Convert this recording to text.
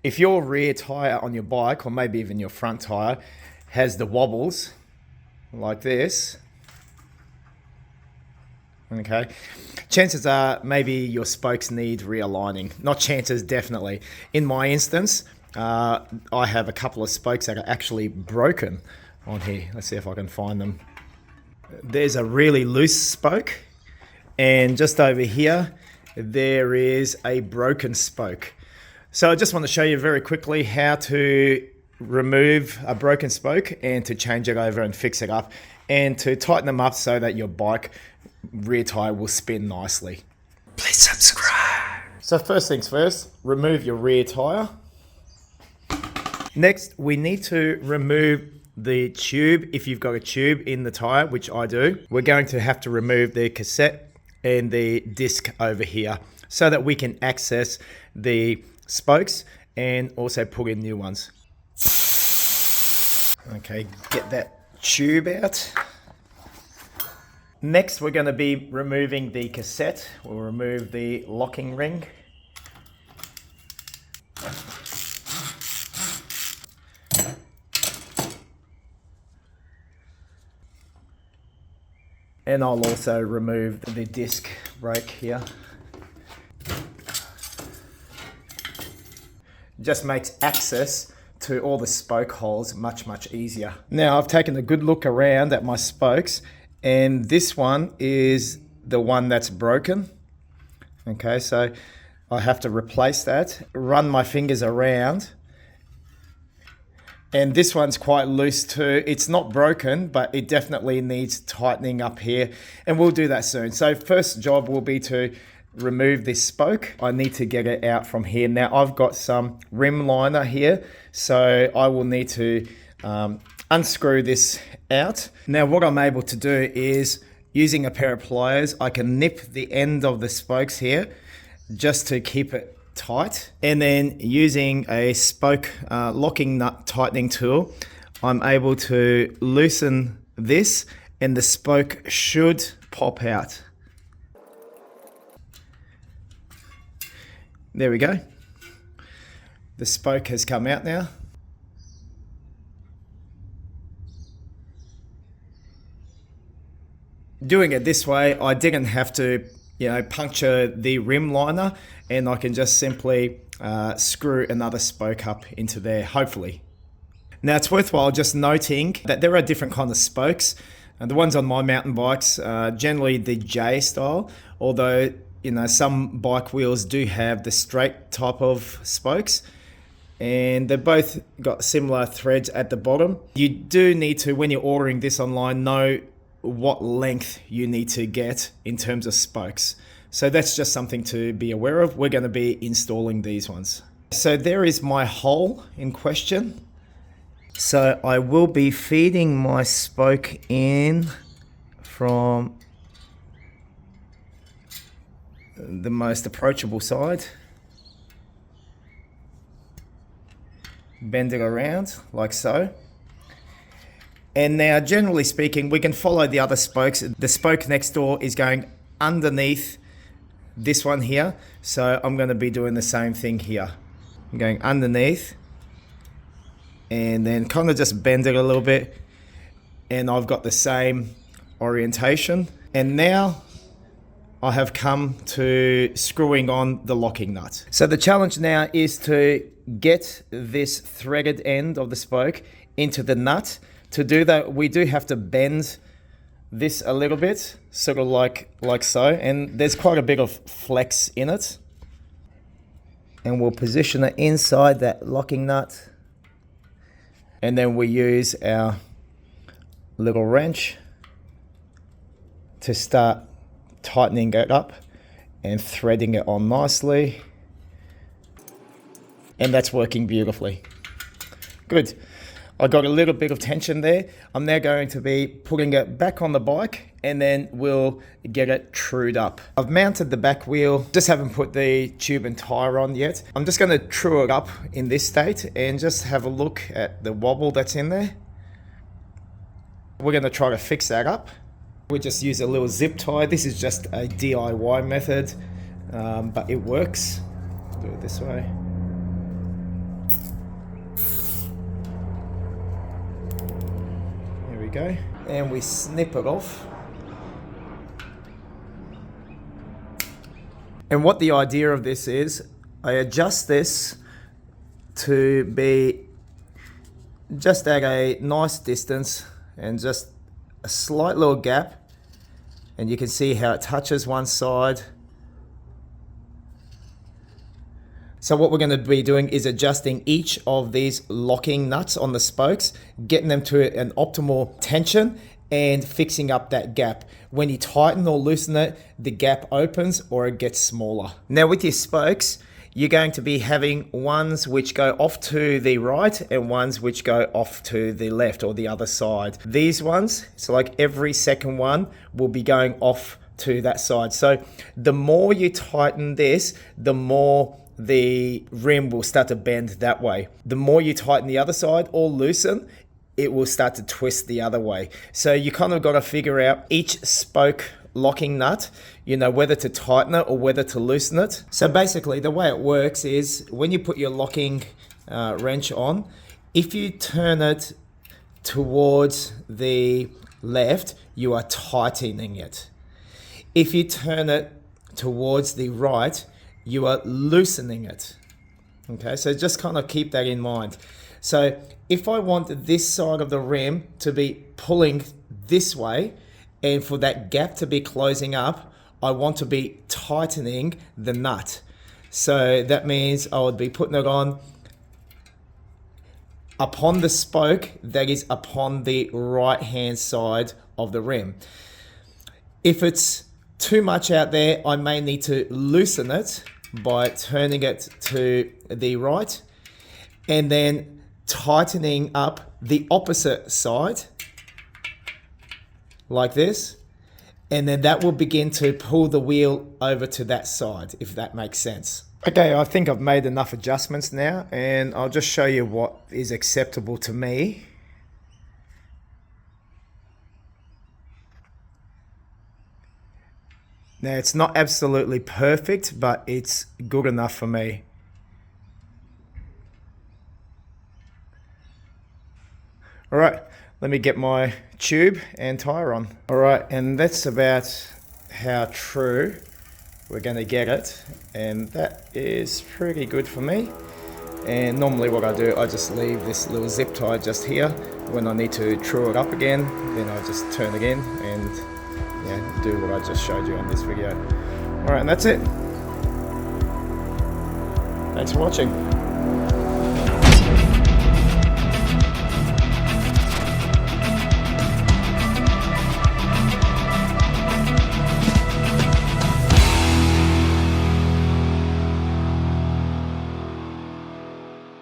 If your rear tire on your bike, or maybe even your front tire, has the wobbles like this, okay, chances are maybe your spokes need realigning. Not chances, definitely. In my instance, I have a couple of spokes that are actually broken on here. Let's see if I can find them. There's a really loose spoke, and just over here there is a broken spoke. So I just want to show you very quickly how to remove a broken spoke and to change it over and fix it up and to tighten them up so that your bike rear tire will spin nicely. Please subscribe. So first things first, remove your rear tire. Next, we need to remove the tube. If you've got a tube in the tire, which I do, we're going to have to remove the cassette and the disc over here so that we can access the spokes and also put in new ones. Okay, get that tube out. Next, we're going to be removing the cassette. We'll remove the locking ring. And I'll also remove the disc brake here. Just makes access to all the spoke holes much easier. Now I've taken a good look around at my spokes, and this one is the one that's broken. Okay, so I have to replace that. Run my fingers around, and this one's quite loose too. It's not broken, but it definitely needs tightening up here, and we'll do that soon. So first job will be to remove this spoke. I need to get it out from here. Now I've got some rim liner here, so I will need to unscrew this out. Now what I'm able to do is, using a pair of pliers, I can nip the end of the spokes here just to keep it tight, and then using a spoke locking nut tightening tool, I'm able to loosen this and the spoke should pop out. There we go. The spoke has come out now. Doing it this way, I didn't have to, puncture the rim liner, and I can just simply screw another spoke up into there, hopefully. Now it's worthwhile just noting that there are different kinds of spokes. The ones on my mountain bikes, generally the J style, although some bike wheels do have the straight type of spokes, and they've both got similar threads at the bottom. You do need to, when you're ordering this online, know what length you need to get in terms of spokes. So that's just something to be aware of. We're going to be installing these ones. So there is my hole in question. So I will be feeding my spoke in from the most approachable side. Bend it around like so. And now, generally speaking, we can follow the other spokes. The spoke next door is going underneath this one here. So I'm going to be doing the same thing here. I'm going underneath and then kind of just bend it a little bit. And I've got the same orientation. And now I have come to screwing on the locking nut. So the challenge now is to get this threaded end of the spoke into the nut. To do that, we do have to bend this a little bit, sort of like so, and there's quite a bit of flex in it. And we'll position it inside that locking nut, and then we use our little wrench to start tightening it up and threading it on nicely. And that's working beautifully. Good. I got a little bit of tension there. I'm now going to be putting it back on the bike, and then we'll get it trued up. I've mounted the back wheel, just haven't put the tube and tire on yet. I'm just going to true it up in this state and just have a look at the wobble that's in there. We're going to try to fix that up. We just use a little zip tie. This is just a DIY method, but it works. Do it this way. we go. And we snip it off. And what the idea of this is, I adjust this to be just at a nice distance and just a slight little gap. And you can see how it touches one side. So what we're going to be doing is adjusting each of these locking nuts on the spokes, getting them to an optimal tension and fixing up that gap. When you tighten or loosen it, the gap opens or it gets smaller. Now with your spokes, you're going to be having ones which go off to the right and ones which go off to the left or the other side. These ones, so like every second one will be going off to that side. So the more you tighten this, the more the rim will start to bend that way. The more you tighten the other side or loosen, it will start to twist the other way. So you kind of got to figure out each spoke locking nut, you know, whether to tighten it or whether to loosen it. So basically the way it works is when you put your locking wrench on, if you turn it towards the left, you are tightening it. If you turn it towards the right, you are loosening it. Okay, so just kind of keep that in mind. So if I want this side of the rim to be pulling this way and for that gap to be closing up, I want to be tightening the nut. So that means I would be putting it on upon the spoke that is upon the right hand side of the rim. If it's too much out there, I may need to loosen it by turning it to the right and then tightening up the opposite side like this, and then that will begin to pull the wheel over to that side, if that makes sense. Okay, I think I've made enough adjustments now, and I'll just show you what is acceptable to me. Now, it's not absolutely perfect, but it's good enough for me. All right, let me get my tube and tire on. All right, and that's about how true we're gonna get it. And that is pretty good for me. And normally what I do, I just leave this little zip tie just here. When I need to true it up again, then I just turn it in and do what I just showed you on this video. All right, and that's it. Thanks for watching.